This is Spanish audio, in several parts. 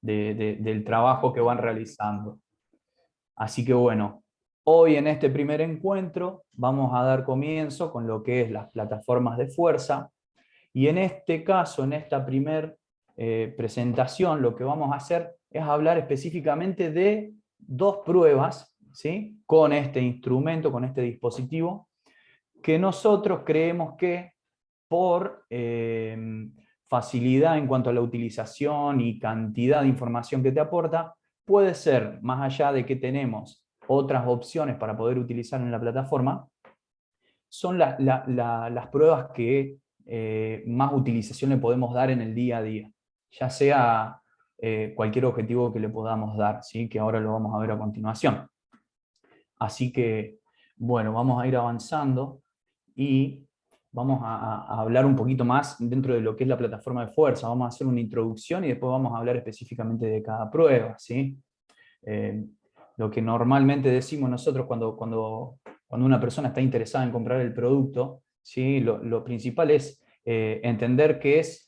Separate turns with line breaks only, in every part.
del trabajo que van realizando. Así que bueno, hoy en este primer encuentro vamos a dar comienzo con lo que es las plataformas de fuerza, y en este caso, en esta primera presentación, lo que vamos a hacer es hablar específicamente de dos pruebas, ¿sí?, con este instrumento, con este dispositivo, que nosotros creemos que por facilidad en cuanto a la utilización y cantidad de información que te aporta, puede ser, más allá de que tenemos otras opciones para poder utilizar en la plataforma, son las pruebas que más utilización le podemos dar en el día a día, ya sea cualquier objetivo que le podamos dar, ¿sí?, que ahora lo vamos a ver a continuación. Así que, bueno, vamos a ir avanzando y vamos a hablar un poquito más dentro de lo que es la plataforma de fuerza. Vamos a hacer una introducción y después vamos a hablar específicamente de cada prueba, ¿sí? Lo que normalmente decimos nosotros cuando una persona está interesada en comprar el producto, ¿sí?, lo principal es entender qué es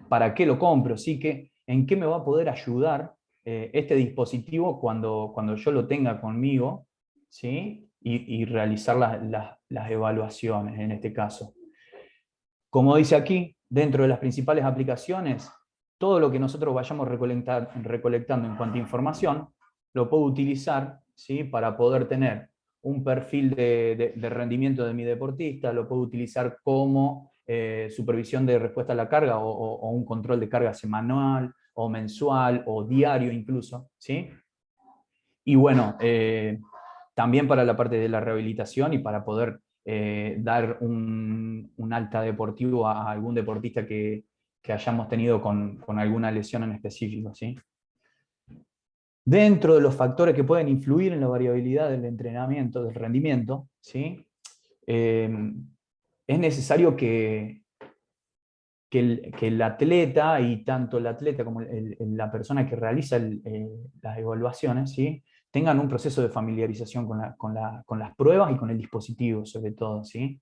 para qué lo compro, ¿sí?, en qué me va a poder ayudar este dispositivo cuando yo lo tenga conmigo, ¿sí?, y realizar las evaluaciones en este caso. Como dice aquí, dentro de las principales aplicaciones, todo lo que nosotros vayamos recolectando en cuanto a información, lo puedo utilizar, ¿sí?, para poder tener un perfil de rendimiento de mi deportista, lo puedo utilizar como supervisión de respuesta a la carga o un control de carga semanal o mensual o diario incluso, ¿sí? Y bueno, también para la parte de la rehabilitación y para poder dar un alta deportivo a algún deportista que hayamos tenido con alguna lesión en específico, ¿sí? Dentro de los factores que pueden influir en la variabilidad del entrenamiento, del rendimiento, ¿sí?, es necesario que el atleta, y tanto el atleta como la persona que realiza las evaluaciones, ¿sí?, tengan un proceso de familiarización con las pruebas y con el dispositivo, sobre todo, ¿sí?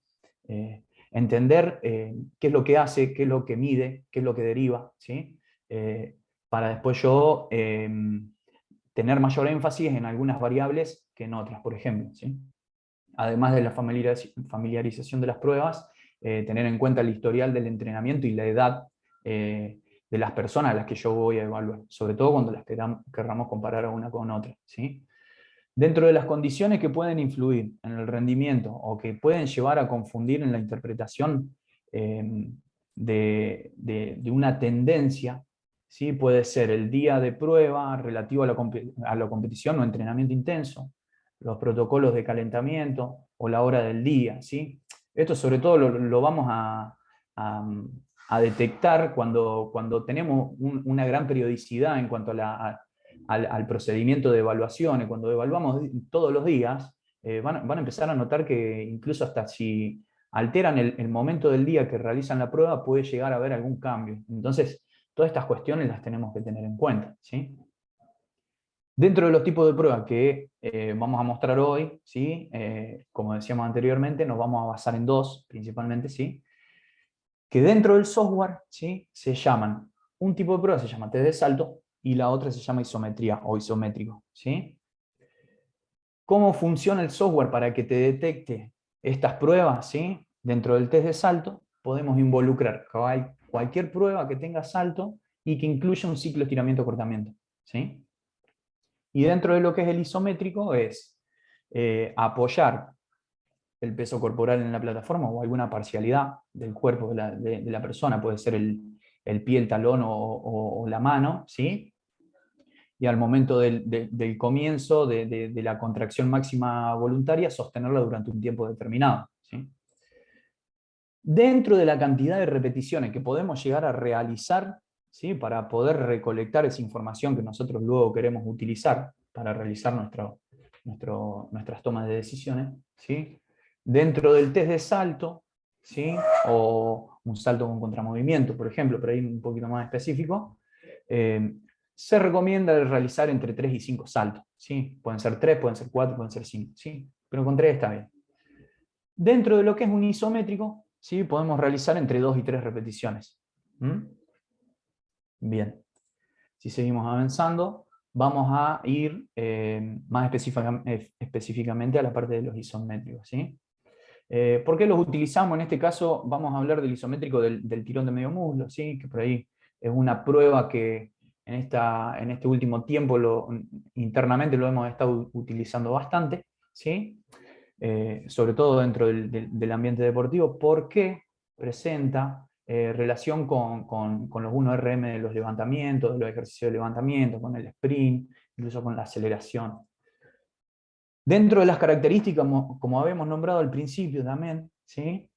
Entender qué es lo que hace, qué es lo que mide, qué es lo que deriva, ¿sí? Para después yo tener mayor énfasis en algunas variables que en otras, por ejemplo, ¿sí? Además de la familiarización de las pruebas, tener en cuenta el historial del entrenamiento y la edad de las personas a las que yo voy a evaluar, sobre todo cuando las querramos comparar una con otra, ¿sí? Dentro de las condiciones que pueden influir en el rendimiento o que pueden llevar a confundir en la interpretación de una tendencia, ¿sí?, puede ser el día de prueba relativo a la competición o entrenamiento intenso, los protocolos de calentamiento o la hora del día, ¿sí? Esto sobre todo lo vamos a detectar cuando tenemos una gran periodicidad en cuanto al procedimiento de evaluaciones. Cuando evaluamos todos los días, van a empezar a notar que incluso hasta si alteran el momento del día que realizan la prueba, puede llegar a haber algún cambio. Entonces, todas estas cuestiones las tenemos que tener en cuenta, ¿sí? Dentro de los tipos de pruebas que vamos a mostrar hoy, ¿sí?, como decíamos anteriormente, nos vamos a basar en dos, principalmente, ¿sí?, que dentro del software, ¿sí?, se llaman, un tipo de prueba se llama test de salto y la otra se llama isometría o isométrico, ¿sí? ¿Cómo funciona el software para que te detecte estas pruebas, ¿sí? Dentro del test de salto podemos involucrar cualquier prueba que tenga salto y que incluya un ciclo estiramiento-cortamiento, ¿sí? Y dentro de lo que es el isométrico es apoyar el peso corporal en la plataforma o alguna parcialidad del cuerpo de la persona, puede ser el pie, el talón o la mano, ¿sí? Y al momento del comienzo de la contracción máxima voluntaria, sostenerla durante un tiempo determinado, ¿sí? Dentro de la cantidad de repeticiones que podemos llegar a realizar, ¿sí?, para poder recolectar esa información que nosotros luego queremos utilizar para realizar nuestras tomas de decisiones, ¿sí?, dentro del test de salto, ¿sí?, o un salto con contramovimiento, por ejemplo, pero ahí un poquito más específico, se recomienda realizar entre 3 y 5 saltos, ¿sí? Pueden ser 3, pueden ser 4, pueden ser 5, ¿sí? Pero con 3 está bien. Dentro de lo que es un isométrico, ¿sí?, podemos realizar entre 2 y 3 repeticiones. ¿Mm? Bien. Si seguimos avanzando, vamos a ir más específicamente a la parte de los isométricos, ¿sí? ¿Por qué los utilizamos? En este caso vamos a hablar del isométrico del tirón de medio muslo, ¿sí? Que por ahí es una prueba que en este último tiempo internamente lo hemos estado utilizando bastante, ¿sí? Sobre todo dentro del ambiente deportivo, porque presenta relación con los 1RM de los levantamientos, de los ejercicios de levantamiento, con el sprint, incluso con la aceleración. Dentro de las características, como habíamos nombrado al principio también, ¿sí?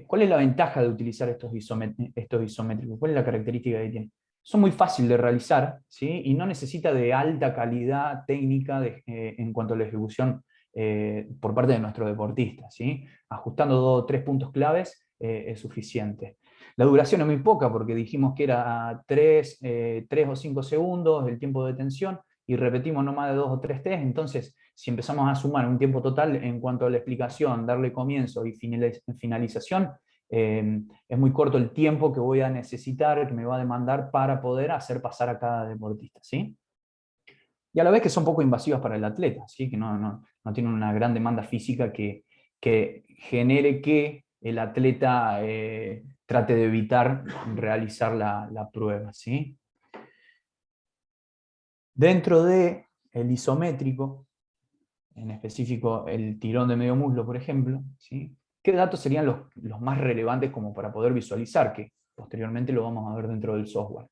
¿Cuál es la ventaja de utilizar estos isométricos? ¿Cuál es la característica que tienen? Son muy fáciles de realizar, ¿sí? Y no necesita de alta calidad técnica en cuanto a la ejecución por parte de nuestro deportista, ¿sí? Ajustando 2 o 3 puntos claves es suficiente. La duración es muy poca porque dijimos que era 3 o 5 segundos el tiempo de detención y repetimos no más de 2 o 3 test, entonces si empezamos a sumar un tiempo total en cuanto a la explicación, darle comienzo y finalización, es muy corto el tiempo que voy a necesitar, que me va a demandar para poder hacer pasar a cada deportista, ¿sí? Y a la vez que son poco invasivas para el atleta, ¿sí? Que no tienen una gran demanda física que genere que el atleta trate de evitar realizar la prueba, ¿sí? Dentro del isométrico, en específico el tirón de medio muslo, por ejemplo, ¿sí? ¿Qué datos serían los más relevantes como para poder visualizar? Que posteriormente lo vamos a ver dentro del software.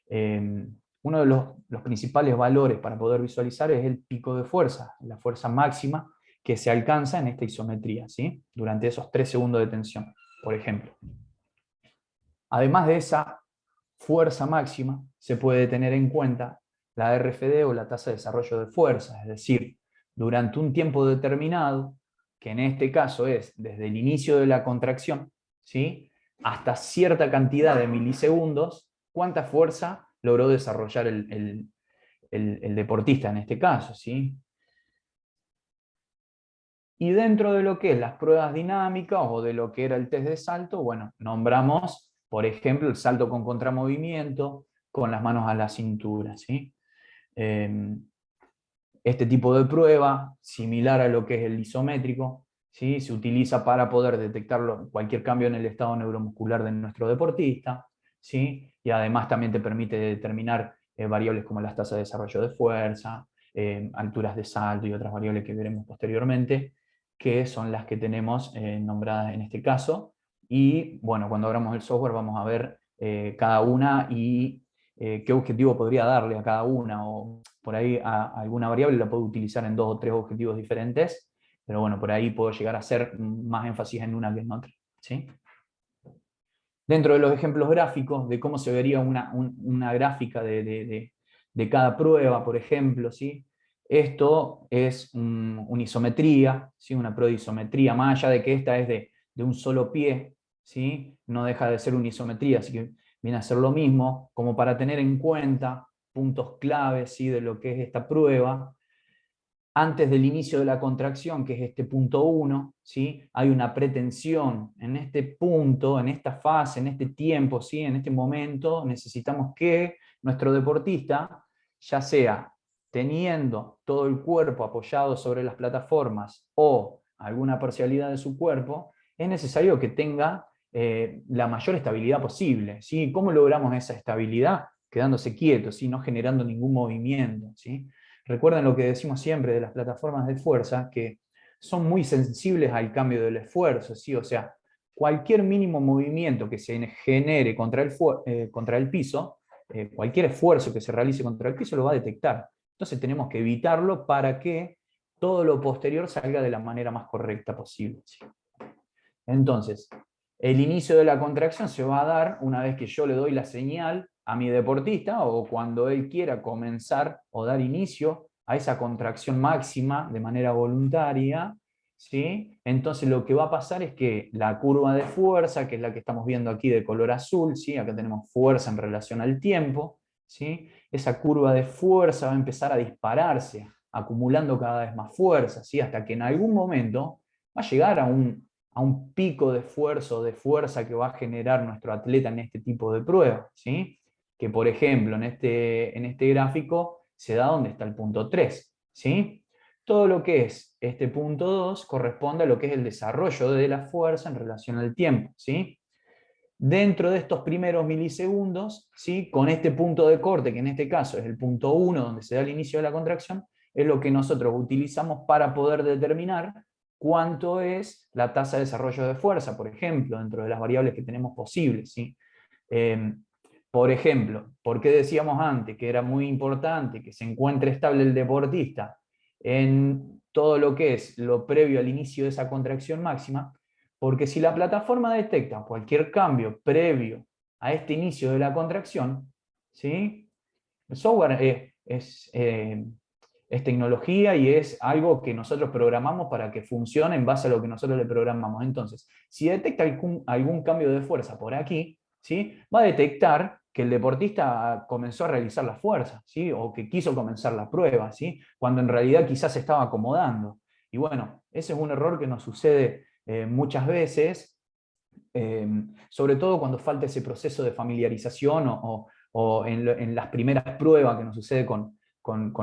Uno de los principales valores para poder visualizar es el pico de fuerza, la fuerza máxima que se alcanza en esta isometría, ¿sí? Durante esos 3 segundos de tensión, por ejemplo. Además de esa fuerza máxima, se puede tener en cuenta la RFD o la tasa de desarrollo de fuerza, es decir, durante un tiempo determinado, que en este caso es desde el inicio de la contracción, ¿sí? Hasta cierta cantidad de milisegundos, cuánta fuerza logró desarrollar el deportista en este caso, ¿sí? Y dentro de lo que es las pruebas dinámicas o de lo que era el test de salto, bueno, nombramos, por ejemplo, el salto con contramovimiento, con las manos a la cintura, ¿sí? Este tipo de prueba, similar a lo que es el isométrico, ¿sí? Se utiliza para poder detectar cualquier cambio en el estado neuromuscular de nuestro deportista, ¿sí? Y además también te permite determinar variables como las tasas de desarrollo de fuerza, alturas de salto y otras variables que veremos posteriormente, que son las que tenemos nombradas en este caso. Y bueno, cuando abramos el software vamos a ver cada una y qué objetivo podría darle a cada una, o por ahí alguna variable la puedo utilizar en 2 o 3 objetivos diferentes, pero bueno, por ahí puedo llegar a hacer más énfasis en una que en otra, ¿sí? Dentro de los ejemplos gráficos de cómo se vería una gráfica de cada prueba, por ejemplo, ¿sí? Esto es una isometría, ¿sí? Una prueba de isometría, más allá de que esta es de un solo pie, ¿sí? No deja de ser una isometría, así que viene a ser lo mismo, como para tener en cuenta puntos claves, ¿sí? De lo que es esta prueba. Antes del inicio de la contracción, que es este punto 1, ¿sí? Hay una pretensión. En este punto, en esta fase, en este tiempo, ¿sí? En este momento, necesitamos que nuestro deportista, ya sea teniendo todo el cuerpo apoyado sobre las plataformas o alguna parcialidad de su cuerpo, es necesario que tenga la mayor estabilidad posible, ¿sí? ¿Cómo logramos esa estabilidad? Quedándose quieto, ¿sí? No generando ningún movimiento, ¿sí? Recuerden lo que decimos siempre de las plataformas de fuerza, que son muy sensibles al cambio del esfuerzo, ¿sí? O sea, cualquier mínimo movimiento que se genere contra el piso, cualquier esfuerzo que se realice contra el piso lo va a detectar. Entonces tenemos que evitarlo para que todo lo posterior salga de la manera más correcta posible, ¿sí? Entonces, el inicio de la contracción se va a dar una vez que yo le doy la señal a mi deportista o cuando él quiera comenzar o dar inicio a esa contracción máxima de manera voluntaria, ¿sí? Entonces lo que va a pasar es que la curva de fuerza, que es la que estamos viendo aquí de color azul, ¿sí? Acá tenemos fuerza en relación al tiempo, ¿sí? Esa curva de fuerza va a empezar a dispararse, acumulando cada vez más fuerza, ¿sí? Hasta que en algún momento va a llegar a un pico de esfuerzo, de fuerza que va a generar nuestro atleta en este tipo de pruebas, ¿sí? que, por ejemplo, en este gráfico se da donde está el punto 3, ¿sí? Todo lo que es este punto 2 corresponde a lo que es el desarrollo de la fuerza en relación al tiempo, ¿sí? Dentro de estos primeros milisegundos, ¿sí? Con este punto de corte, que en este caso es el punto 1, donde se da el inicio de la contracción, es lo que nosotros utilizamos para poder determinar cuánto es la tasa de desarrollo de fuerza, por ejemplo, dentro de las variables que tenemos posibles, ¿sí? Por ejemplo, ¿por qué decíamos antes que era muy importante que se encuentre estable el deportista en todo lo que es lo previo al inicio de esa contracción máxima? Porque si la plataforma detecta cualquier cambio previo a este inicio de la contracción, ¿sí? El software es tecnología y es algo que nosotros programamos para que funcione en base a lo que nosotros le programamos. Entonces, si detecta algún cambio de fuerza por aquí, ¿sí? Va a detectar que el deportista comenzó a realizar la fuerza, ¿sí? O que quiso comenzar la prueba, ¿sí? Cuando en realidad quizás se estaba acomodando. Y bueno, ese es un error que nos sucede muchas veces, sobre todo cuando falta ese proceso de familiarización o en las primeras pruebas que nos sucede con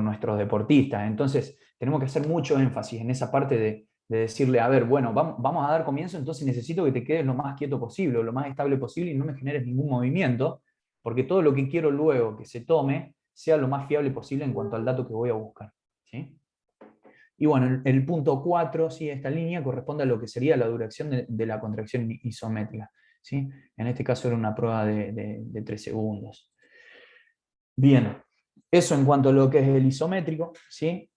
nuestros deportistas. Entonces, tenemos que hacer mucho énfasis en esa parte de decirle, a ver, bueno, vamos a dar comienzo, entonces necesito que te quedes lo más quieto posible, o lo más estable posible, y no me generes ningún movimiento, porque todo lo que quiero luego que se tome sea lo más fiable posible en cuanto al dato que voy a buscar, ¿sí? Y bueno, el punto 4, ¿sí? Esta línea corresponde a lo que sería la duración de la contracción isométrica, ¿sí? En este caso era una prueba de 3 segundos. Bien, eso en cuanto a lo que es el isométrico, ¿sí?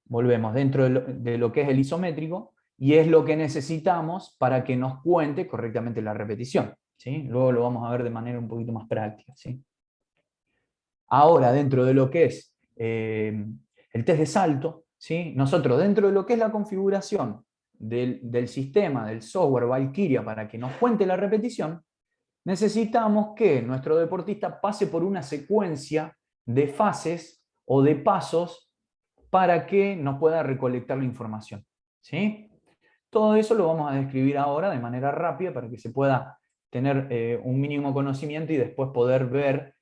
Volvemos dentro de lo que es el isométrico, y es lo que necesitamos para que nos cuente correctamente la repetición, ¿sí? Luego lo vamos a ver de manera un poquito más práctica, ¿sí? Ahora, dentro de lo que es el test de salto, ¿sí? Nosotros dentro de lo que es la configuración del sistema, del software Valkyria, para que nos cuente la repetición, necesitamos que nuestro deportista pase por una secuencia de fases o de pasos para que nos pueda recolectar la información, ¿sí? Todo eso lo vamos a describir ahora de manera rápida para que se pueda tener un mínimo conocimiento y después poder ver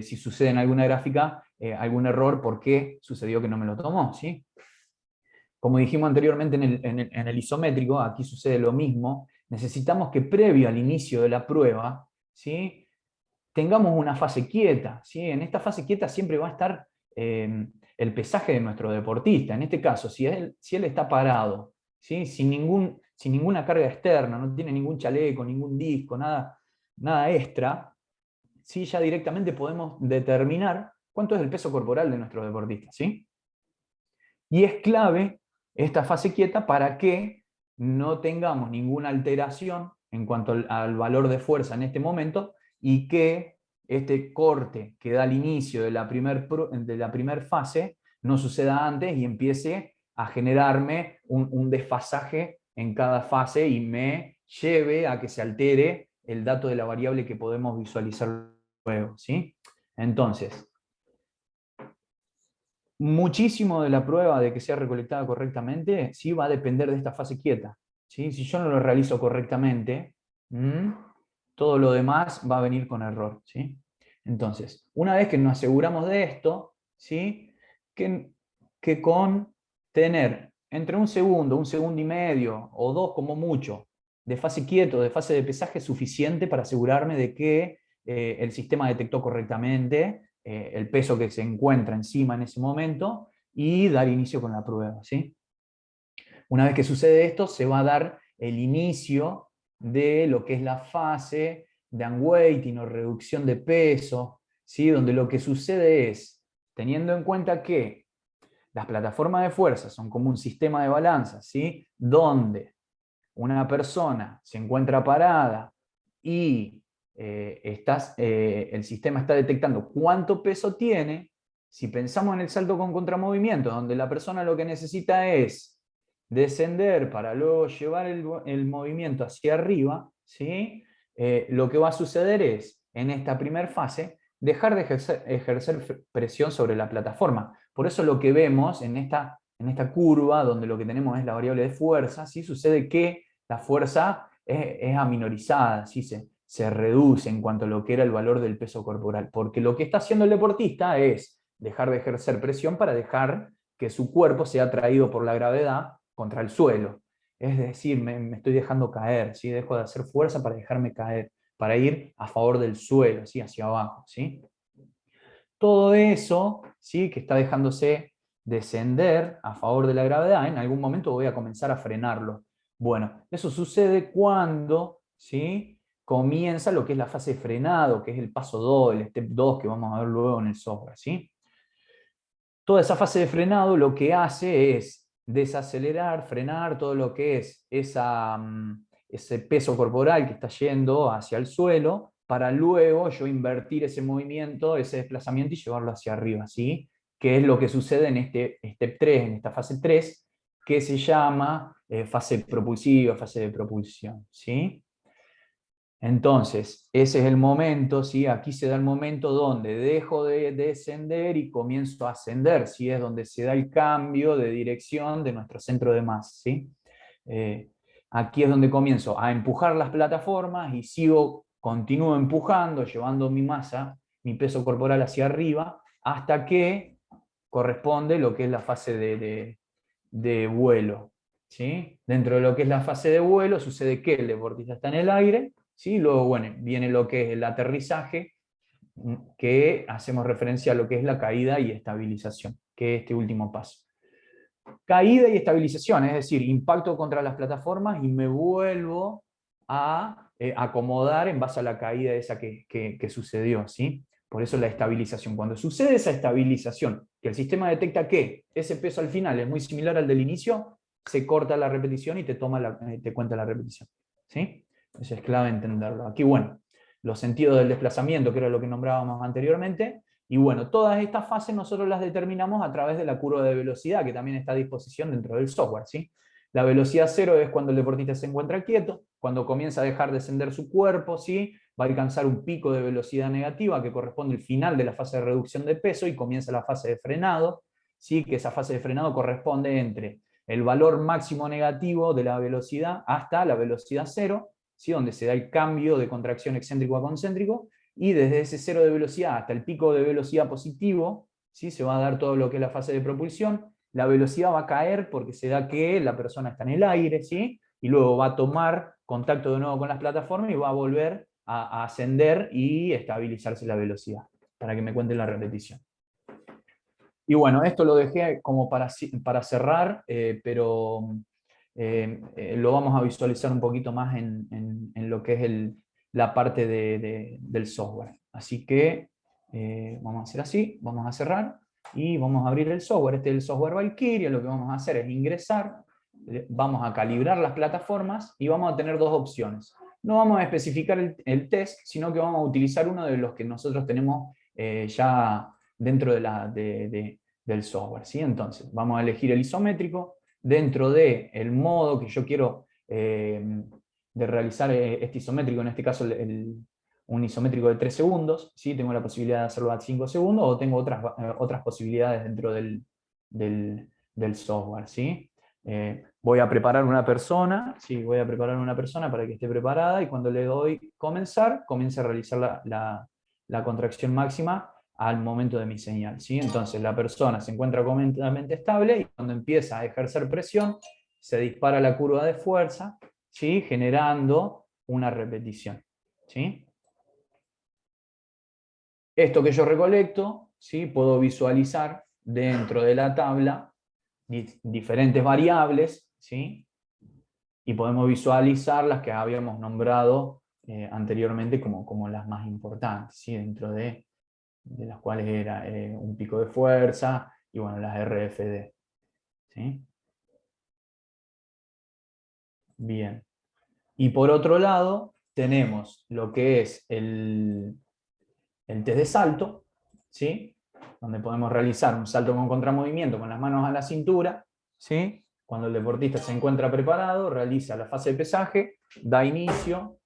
si sucede en alguna gráfica algún error, por qué sucedió que no me lo tomó, ¿sí? Como dijimos anteriormente en el isométrico, aquí sucede lo mismo. Necesitamos que previo al inicio de la prueba, ¿sí? Tengamos una fase quieta, ¿sí? En esta fase quieta siempre va a estar el pesaje de nuestro deportista. En este caso, si él está parado, ¿sí? Sin ninguna carga externa, no tiene ningún chaleco, ningún disco, nada extra, ¿sí? Ya directamente podemos determinar cuánto es el peso corporal de nuestro deportista, ¿sí? Y es clave esta fase quieta para que no tengamos ninguna alteración en cuanto al valor de fuerza en este momento, y que este corte que da al inicio de la primer fase no suceda antes y empiece a generarme un desfasaje en cada fase y me lleve a que se altere el dato de la variable que podemos visualizar luego, ¿sí? Entonces, muchísimo de la prueba de que sea recolectada correctamente, sí, va a depender de esta fase quieta, ¿sí? Si yo no lo realizo correctamente, todo lo demás va a venir con error, ¿sí? Entonces, una vez que nos aseguramos de esto, ¿sí? Que con tener entre un segundo y medio, o 2 como mucho, de fase quieto, de fase de pesaje, es suficiente para asegurarme de que el sistema detectó correctamente el peso que se encuentra encima en ese momento, y dar inicio con la prueba, ¿sí? Una vez que sucede esto, se va a dar el inicio de lo que es la fase de unweighting o reducción de peso, ¿sí? Donde lo que sucede es, teniendo en cuenta que las plataformas de fuerza son como un sistema de balanza, ¿sí? Donde una persona se encuentra parada y el sistema está detectando cuánto peso tiene. Si pensamos en el salto con contramovimiento, donde la persona lo que necesita es descender para luego llevar el movimiento hacia arriba, ¿sí? Lo que va a suceder es, en esta primera fase, dejar de ejercer presión sobre la plataforma. Por eso lo que vemos en esta curva, donde lo que tenemos es la variable de fuerza, ¿sí? Sucede que la fuerza es aminorizada, ¿sí? se reduce en cuanto a lo que era el valor del peso corporal, porque lo que está haciendo el deportista es dejar de ejercer presión para dejar que su cuerpo sea atraído por la gravedad contra el suelo. Es decir, me estoy dejando caer, ¿sí? Dejo de hacer fuerza para dejarme caer, para ir a favor del suelo, ¿sí? Hacia abajo, ¿sí? Todo eso, ¿sí? Que está dejándose descender a favor de la gravedad, en algún momento voy a comenzar a frenarlo. Bueno, eso sucede cuando, ¿sí? Comienza lo que es la fase de frenado, que es el paso 2, el step 2, que vamos a ver luego en el software, ¿sí? Toda esa fase de frenado lo que hace es desacelerar, frenar todo lo que es ese peso corporal que está yendo hacia el suelo, para luego yo invertir ese movimiento, ese desplazamiento y llevarlo hacia arriba, ¿sí? Que es lo que sucede en este step 3, en esta fase 3, que se llama fase propulsiva, fase de propulsión, ¿sí? Entonces, ese es el momento, ¿sí? Aquí se da el momento donde dejo de descender y comienzo a ascender, ¿sí? Es donde se da el cambio de dirección de nuestro centro de masa, ¿sí? Eh, Aquí es donde comienzo a empujar las plataformas y continúo empujando, llevando mi masa, mi peso corporal hacia arriba, hasta que corresponde lo que es la fase de vuelo, ¿sí? Dentro de lo que es la fase de vuelo sucede que el deportista está en el aire, ¿sí? Luego, bueno, viene lo que es el aterrizaje, que hacemos referencia a lo que es la caída y estabilización, que es este último paso. Caída y estabilización, es decir, impacto contra las plataformas y me vuelvo a acomodar en base a la caída esa que sucedió, ¿sí? Por eso la estabilización. Cuando sucede esa estabilización, que el sistema detecta que ese peso al final es muy similar al del inicio, se corta la repetición y te cuenta la repetición, ¿sí? Eso es clave entenderlo. Aquí, bueno, los sentidos del desplazamiento, que era lo que nombrábamos anteriormente, y bueno, todas estas fases nosotros las determinamos a través de la curva de velocidad, que también está a disposición dentro del software, ¿sí? La velocidad cero es cuando el deportista se encuentra quieto, cuando comienza a dejar descender su cuerpo, ¿sí? Va a alcanzar un pico de velocidad negativa que corresponde al final de la fase de reducción de peso y comienza la fase de frenado, ¿sí? Que esa fase de frenado corresponde entre el valor máximo negativo de la velocidad hasta la velocidad cero, ¿sí? Donde se da el cambio de contracción excéntrico a concéntrico, y desde ese cero de velocidad hasta el pico de velocidad positivo, ¿sí? Se va a dar todo lo que es la fase de propulsión. La velocidad va a caer porque se da que la persona está en el aire, ¿sí? Y luego va a tomar contacto de nuevo con las plataformas y va a volver a ascender y estabilizarse la velocidad, para que me cuente la repetición. Y bueno, esto lo dejé como para cerrar, pero lo vamos a visualizar un poquito más en lo que es la parte del software. Así que vamos a hacer así, vamos a cerrar y vamos a abrir el software. Este es el software Valkyria. Lo que vamos a hacer es ingresar, vamos a calibrar las plataformas y vamos a tener dos opciones. No vamos a especificar el test, sino que vamos a utilizar uno de los que nosotros tenemos ya dentro del software, ¿sí? Entonces, vamos a elegir el isométrico. Dentro del modo que yo quiero de realizar este isométrico, en este caso un isométrico de 3 segundos, ¿sí? Tengo la posibilidad de hacerlo a 5 segundos o tengo otras posibilidades dentro del software, ¿sí? Voy a preparar una persona, ¿sí? Voy a preparar una persona para que esté preparada y cuando le doy comenzar, comience a realizar la contracción máxima al momento de mi señal, ¿sí? Entonces la persona se encuentra completamente estable y cuando empieza a ejercer presión, se dispara la curva de fuerza, ¿sí? Generando una repetición, ¿sí? Esto que yo recolecto, ¿sí? Puedo visualizar dentro de la tabla diferentes variables, ¿sí? Y podemos visualizar las que habíamos nombrado anteriormente como las más importantes, ¿sí? Dentro de las cuales era un pico de fuerza y bueno, las RFD, ¿sí? Bien. Y por otro lado, tenemos lo que es el test de salto, ¿sí? Donde podemos realizar un salto con contramovimiento con las manos a la cintura, ¿sí? Cuando el deportista se encuentra preparado, realiza la fase de pesaje, da inicio,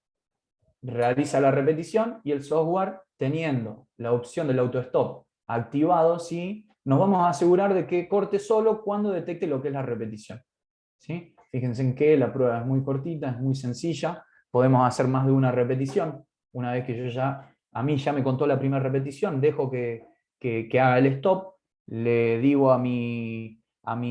realiza la repetición y el software, teniendo la opción del auto-stop activado, ¿sí? Nos vamos a asegurar de que corte solo cuando detecte lo que es la repetición, ¿sí? Fíjense en que la prueba es muy cortita, es muy sencilla, podemos hacer más de una repetición. una vez que a mí ya me contó la primera repetición, dejo que haga el stop, le digo a mi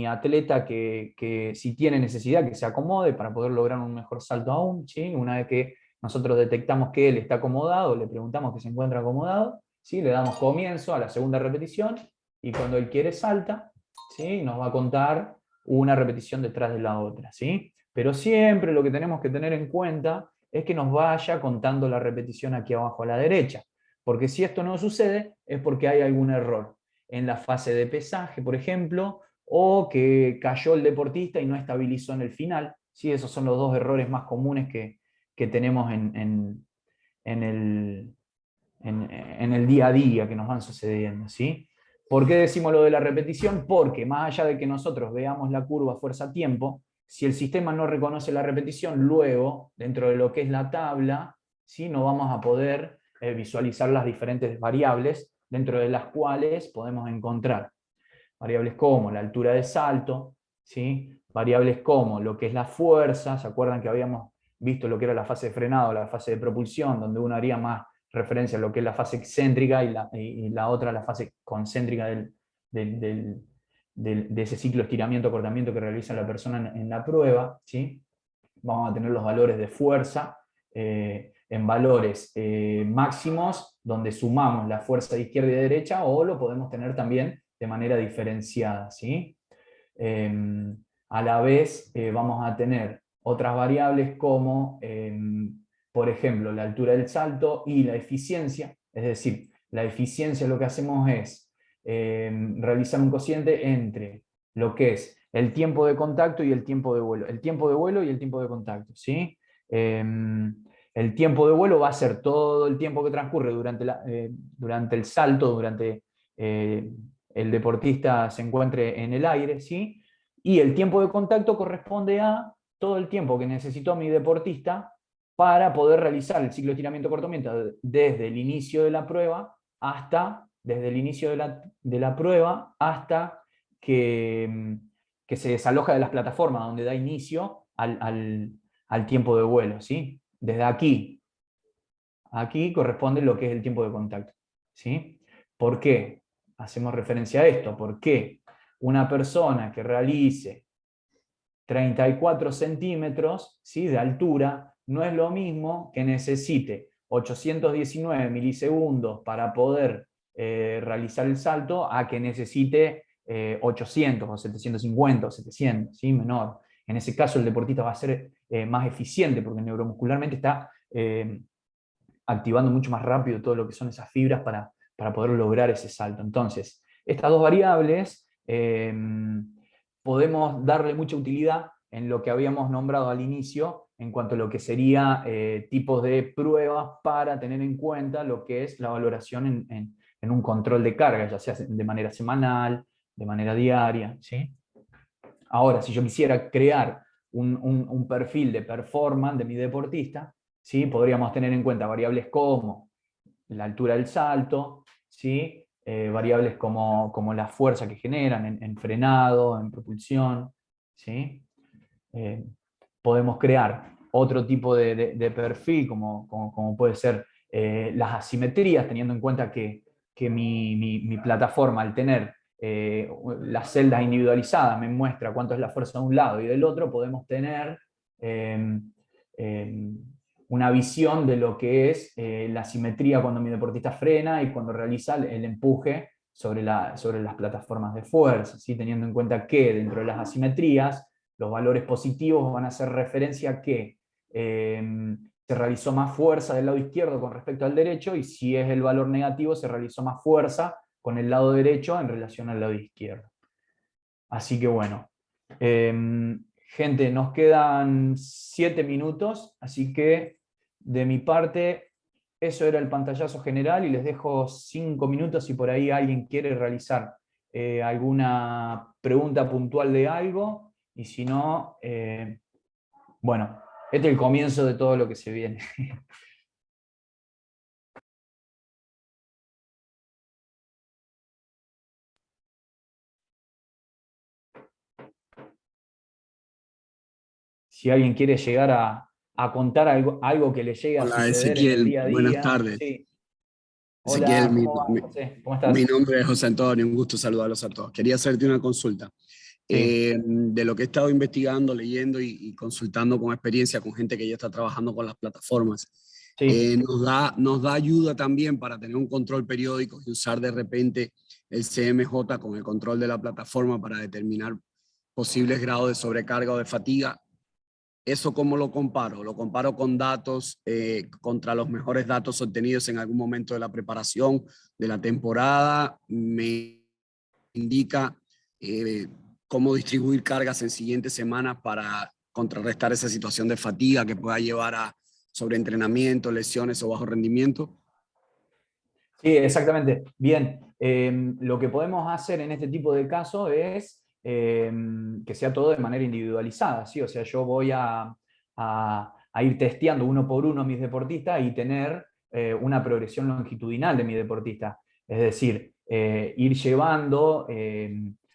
atleta que si tiene necesidad que se acomode para poder lograr un mejor salto aún, ¿sí? Una vez que nosotros detectamos que él está acomodado, le preguntamos que se encuentra acomodado, ¿sí? Le damos comienzo a la segunda repetición y cuando él quiere salta, ¿sí? Nos va a contar una repetición detrás de la otra, ¿sí? Pero siempre lo que tenemos que tener en cuenta es que nos vaya contando la repetición aquí abajo a la derecha, porque si esto no sucede es porque hay algún error en la fase de pesaje, por ejemplo, o que cayó el deportista y no estabilizó en el final. ¿Sí? Esos son los dos errores más comunes que tenemos en el día a día que nos van sucediendo. ¿Sí? ¿Por qué decimos lo de la repetición? Porque más allá de que nosotros veamos la curva fuerza-tiempo, si el sistema no reconoce la repetición, luego, dentro de lo que es la tabla, ¿sí? No vamos a poder visualizar las diferentes variables dentro de las cuales podemos encontrar variables como la altura de salto, ¿sí? Variables como lo que es la fuerza, ¿se acuerdan que habíamos visto lo que era la fase de frenado, la fase de propulsión, donde uno haría más referencia a lo que es la fase excéntrica y la otra la fase concéntrica del, del, de ese ciclo estiramiento-acortamiento que realiza la persona en la prueba, ¿sí? Vamos a tener los valores de fuerza en valores máximos, donde sumamos la fuerza de izquierda y de derecha, o lo podemos tener también de manera diferenciada. ¿Sí? A la vez vamos a tener otras variables como, por ejemplo, la altura del salto y la eficiencia. Es decir, la eficiencia lo que hacemos es realizar un cociente entre lo que es el tiempo de contacto y el tiempo de vuelo. El tiempo de vuelo y el tiempo de contacto. ¿Sí? El tiempo de vuelo va a ser todo el tiempo que transcurre durante el salto, durante el deportista se encuentre en el aire, ¿sí? Y el tiempo de contacto corresponde a todo el tiempo que necesitó mi deportista para poder realizar el ciclo de estiramiento-acortamiento desde el inicio de la prueba desde el inicio de la prueba hasta que se desaloja de las plataformas donde da inicio al tiempo de vuelo, ¿sí? Desde aquí corresponde lo que es el tiempo de contacto, ¿sí? ¿Por qué hacemos referencia a esto? Porque una persona que realice 34 centímetros, ¿sí? De altura no es lo mismo que necesite 819 milisegundos para poder realizar el salto a que necesite 800 o 750 o 700, ¿sí? Menor. En ese caso el deportista va a ser más eficiente porque neuromuscularmente está activando mucho más rápido todo lo que son esas fibras para poder lograr ese salto. Entonces, estas dos variables podemos darle mucha utilidad en lo que habíamos nombrado al inicio en cuanto a lo que sería tipos de pruebas para tener en cuenta lo que es la valoración en un control de carga, ya sea de manera semanal, de manera diaria. ¿Sí? Ahora, si yo quisiera crear un perfil de performance de mi deportista, ¿sí? Podríamos tener en cuenta variables como la altura del salto, ¿sí? Variables como la fuerza que generan en frenado, en propulsión. ¿Sí? Eh, Podemos crear otro tipo de perfil, como puede ser las asimetrías, teniendo en cuenta que mi plataforma, al tener las celdas individualizadas, me muestra cuánto es la fuerza de un lado y del otro, podemos tener eh, eh, una visión de lo que es la simetría cuando mi deportista frena y cuando realiza el empuje sobre las plataformas de fuerza, ¿sí? Teniendo en cuenta que dentro de las asimetrías los valores positivos van a hacer referencia a que se realizó más fuerza del lado izquierdo con respecto al derecho, y si es el valor negativo, se realizó más fuerza con el lado derecho en relación al lado izquierdo. Así que bueno, gente, nos quedan 7 minutos, así que de mi parte, eso era el pantallazo general y les dejo 5 minutos si por ahí alguien quiere realizar alguna pregunta puntual de algo, y si no, bueno, este es el comienzo de todo lo que se viene. Si alguien quiere llegar a contar algo que le llegue a
Hola
suceder en el
Ezequiel,
día a
buenas
día.
tardes.
Sí.
Ezequiel,
Hola, ¿cómo vas, José? ¿Cómo
mi
estás?
nombre es José Antonio, un gusto saludarlos a todos. Quería hacerte una consulta.
Sí,
De lo que he estado investigando, leyendo y consultando con experiencia con gente que ya está trabajando con las plataformas,
sí.
nos da ayuda también para tener un control periódico y usar de repente el CMJ con el control de la plataforma para determinar posibles grados de sobrecarga o de fatiga. ¿Eso cómo lo comparo? Lo comparo con datos, contra los mejores datos obtenidos en algún momento de la preparación de la temporada. Me indica cómo distribuir cargas en siguientes semanas para contrarrestar esa situación de fatiga que pueda llevar a sobreentrenamiento, lesiones o bajo rendimiento.
Sí, exactamente. Bien, lo que podemos hacer en este tipo de casos es que sea todo de manera individualizada, ¿sí? O sea, yo voy a ir testeando uno por uno a mis deportistas y tener una progresión longitudinal de mi deportista. Es decir, ir llevando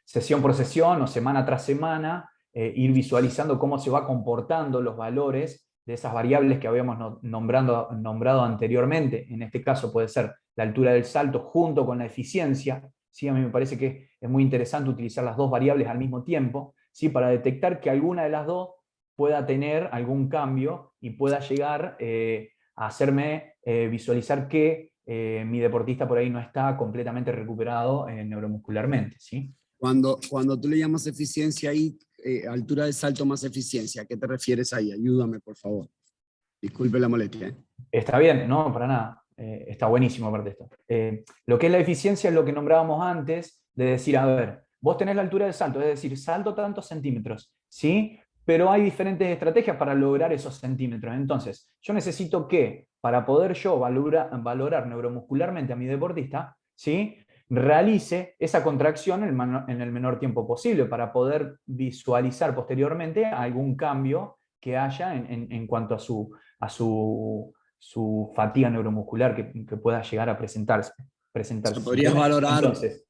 sesión por sesión o semana tras semana, ir visualizando cómo se va comportando los valores de esas variables que habíamos nombrado anteriormente. En este caso puede ser la altura del salto junto con la eficiencia. ¿Sí? A mí me parece que es muy interesante utilizar las dos variables al mismo tiempo, ¿sí? Para detectar que alguna de las dos pueda tener algún cambio y pueda llegar a hacerme visualizar que mi deportista por ahí no está completamente recuperado neuromuscularmente. ¿Sí?
Cuando tú le llamas eficiencia ahí, altura de salto más eficiencia, ¿a qué te refieres ahí? Ayúdame, por favor. Disculpe la molestia.
Está bien, no, para nada. Está buenísimo aparte esto. Lo que es la eficiencia es lo que nombrábamos antes, de decir, a ver, vos tenés la altura del salto, es decir, salto tantos centímetros, ¿sí? Pero hay diferentes estrategias para lograr esos centímetros. Entonces, yo necesito que, para poder yo valorar neuromuscularmente a mi deportista, ¿sí? Realice esa contracción en el menor tiempo posible para poder visualizar posteriormente algún cambio que haya en cuanto a su fatiga neuromuscular que pueda llegar a
O sea,
presentarse. ¿Se
podrías
entiende?
valorar
Entonces,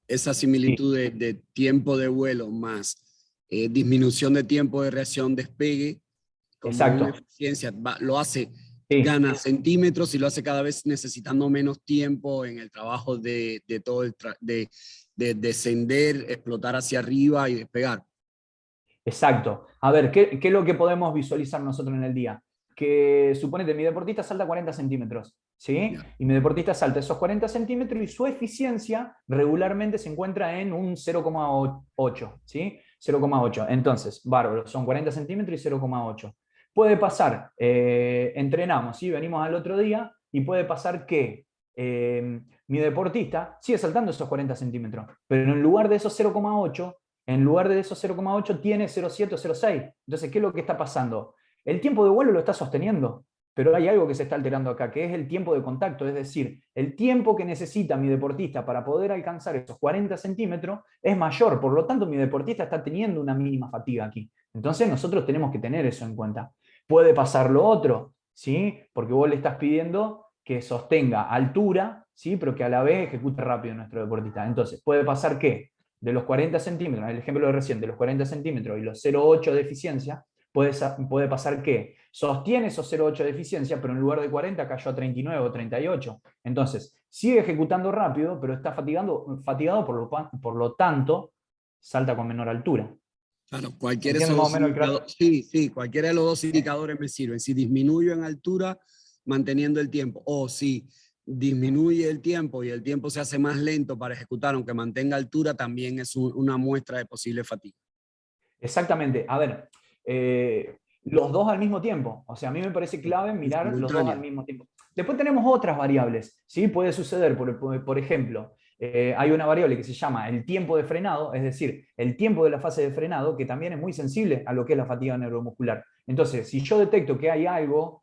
esa
sí,
similitud de tiempo de vuelo más disminución de tiempo de reacción despegue como una
exacto.
eficiencia, lo hace,
Sí,
gana centímetros y lo hace cada vez necesitando menos tiempo en el trabajo de todo de descender, explotar hacia arriba y despegar.
exacto. A ver, ¿qué es lo que podemos visualizar nosotros en el día? Que suponete, mi deportista salta 40 centímetros, ¿sí?
Ya.
Y mi deportista salta esos 40 centímetros y su eficiencia regularmente se encuentra en un 0,8, ¿sí? 0,8. Entonces, bárbaro, son 40 centímetros y 0,8. Puede pasar, entrenamos, ¿sí? Venimos al otro día y puede pasar que mi deportista sigue saltando esos 40 centímetros, pero en lugar de esos 0,8, en lugar de esos 0,8 tiene 0,7 o 0,6. Entonces, ¿qué es lo que está pasando? El tiempo de vuelo lo está sosteniendo, pero hay algo que se está alterando acá, que es el tiempo de contacto, es decir, el tiempo que necesita mi deportista para poder alcanzar esos 40 centímetros es mayor, por lo tanto mi deportista está teniendo una mínima fatiga aquí. Entonces nosotros tenemos que tener eso en cuenta. Puede pasar lo otro, ¿sí? Porque vos le estás pidiendo que sostenga altura, ¿sí? Pero que a la vez ejecute rápido nuestro deportista. Entonces, puede pasar que de los 40 centímetros, el ejemplo de recién, de los 40 centímetros y los 0,8 de eficiencia, puede pasar que sostiene esos 0,8 de eficiencia, pero en lugar de 40 cayó a 39 o 38. Entonces, sigue ejecutando rápido, pero está fatigado por lo tanto, salta con menor altura.
Claro, cualquiera de
¿Entiendes
esos
más o
dos
menos el crack?
indicadores, sí, sí, cualquiera de los dos indicadores me sirven. Si disminuyo en altura, manteniendo el tiempo, o si disminuye el tiempo y el tiempo se hace más lento para ejecutar, aunque mantenga altura, también es una muestra de posible fatiga.
Exactamente. A ver, los dos al mismo tiempo. O sea, a mí me parece clave
En
mirar los dos al
simultánea.
mismo tiempo. Después tenemos otras variables, ¿sí? Puede suceder, por ejemplo, hay una variable que se llama el tiempo de frenado, es decir, el tiempo de la fase de frenado, que también es muy sensible a lo que es la fatiga neuromuscular. Entonces, si yo detecto que hay algo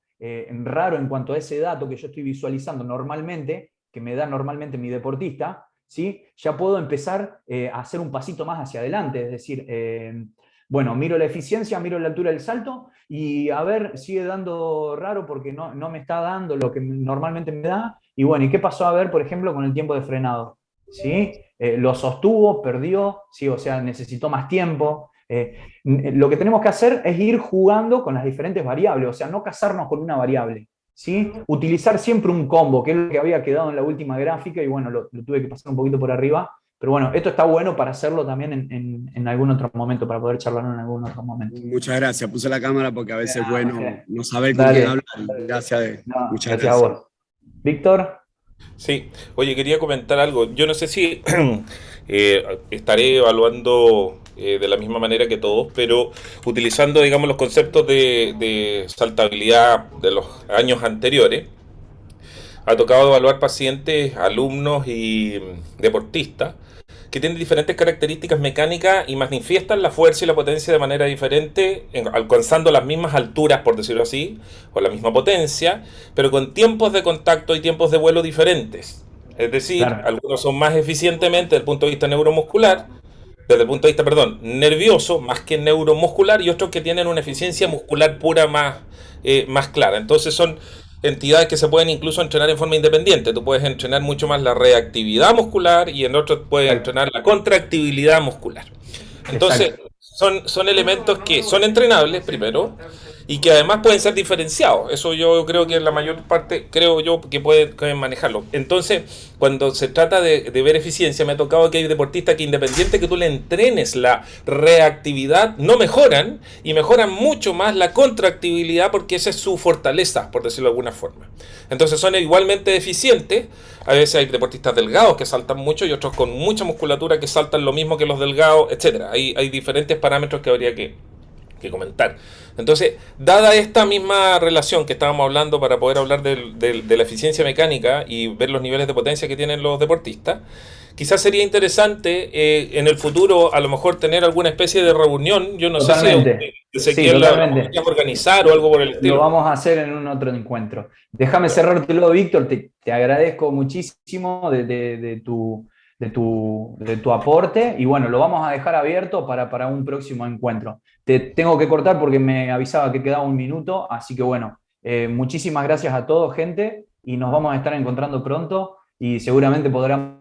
raro en cuanto a ese dato que yo estoy visualizando normalmente, que me da normalmente mi deportista, ¿sí? Ya puedo empezar a hacer un pasito más hacia adelante, es decir, bueno, miro la eficiencia, miro la altura del salto y a ver, sigue dando raro porque no me está dando lo que normalmente me da. Y bueno, ¿y qué pasó a ver, por ejemplo, con el tiempo de frenado? ¿Sí? Lo sostuvo, perdió, ¿sí? O sea, necesitó más tiempo. Lo que tenemos que hacer es ir jugando con las diferentes variables, o sea, no casarnos con una variable, ¿sí? Utilizar siempre un combo, que es lo que había quedado en la última gráfica, y bueno, lo tuve que pasar un poquito por arriba, pero bueno, esto está bueno para hacerlo también en algún otro momento, para poder charlarlo en algún otro momento.
Muchas gracias. Puse la cámara porque a veces es bueno no saber con quién
Dale,
hablar. Gracias,
no,
muchas
gracias a
gracias.
vos. Víctor.
Sí, oye, quería comentar algo. Yo no sé si estaré evaluando de la misma manera que todos, pero utilizando, digamos, los conceptos de saltabilidad de los años anteriores. Ha tocado evaluar pacientes, alumnos y deportistas que tienen diferentes características mecánicas y manifiestan la fuerza y la potencia de manera diferente, alcanzando las mismas alturas, por decirlo así, o la misma potencia, pero con tiempos de contacto y tiempos de vuelo diferentes. Es decir,
Claro,
algunos son más eficientemente desde el punto de vista neuromuscular, desde el punto de vista, perdón, nervioso, más que neuromuscular, y otros que tienen una eficiencia muscular pura más clara. Entonces son entidades que se pueden incluso entrenar en forma independiente. Tú puedes entrenar mucho más la reactividad muscular y en otros puedes
exacto,
entrenar la contractibilidad muscular. Entonces,
exacto,
son elementos que son entrenables primero y que además pueden ser diferenciados. Eso yo creo que la mayor parte, creo yo, que pueden manejarlo. Entonces, cuando se trata de ver eficiencia, me ha tocado que hay deportistas que independiente que tú le entrenes la reactividad, no mejoran y mejoran mucho más la contractibilidad porque esa es su fortaleza, por decirlo de alguna forma. Entonces son igualmente eficientes. A veces hay deportistas delgados que saltan mucho y otros con mucha musculatura que saltan lo mismo que los delgados, etcétera. Hay diferentes parámetros que habría que comentar. Entonces, dada esta misma relación que estábamos hablando para poder hablar de la eficiencia mecánica y ver los niveles de potencia que tienen los deportistas, quizás sería interesante en el futuro a lo mejor tener alguna especie de reunión. Yo no sé si
totalmente. Sí,
Ezequiel la
totalmente.
podrías organizar o algo por el
Lo
estilo.
vamos a hacer en un otro encuentro. Déjame cerrártelo, Víctor. Te agradezco muchísimo de tu aporte y bueno, lo vamos a dejar abierto para un próximo encuentro. Te tengo que cortar porque me avisaba que quedaba un minuto, así que bueno, muchísimas gracias a todos, gente, y nos vamos a estar encontrando pronto y seguramente podrán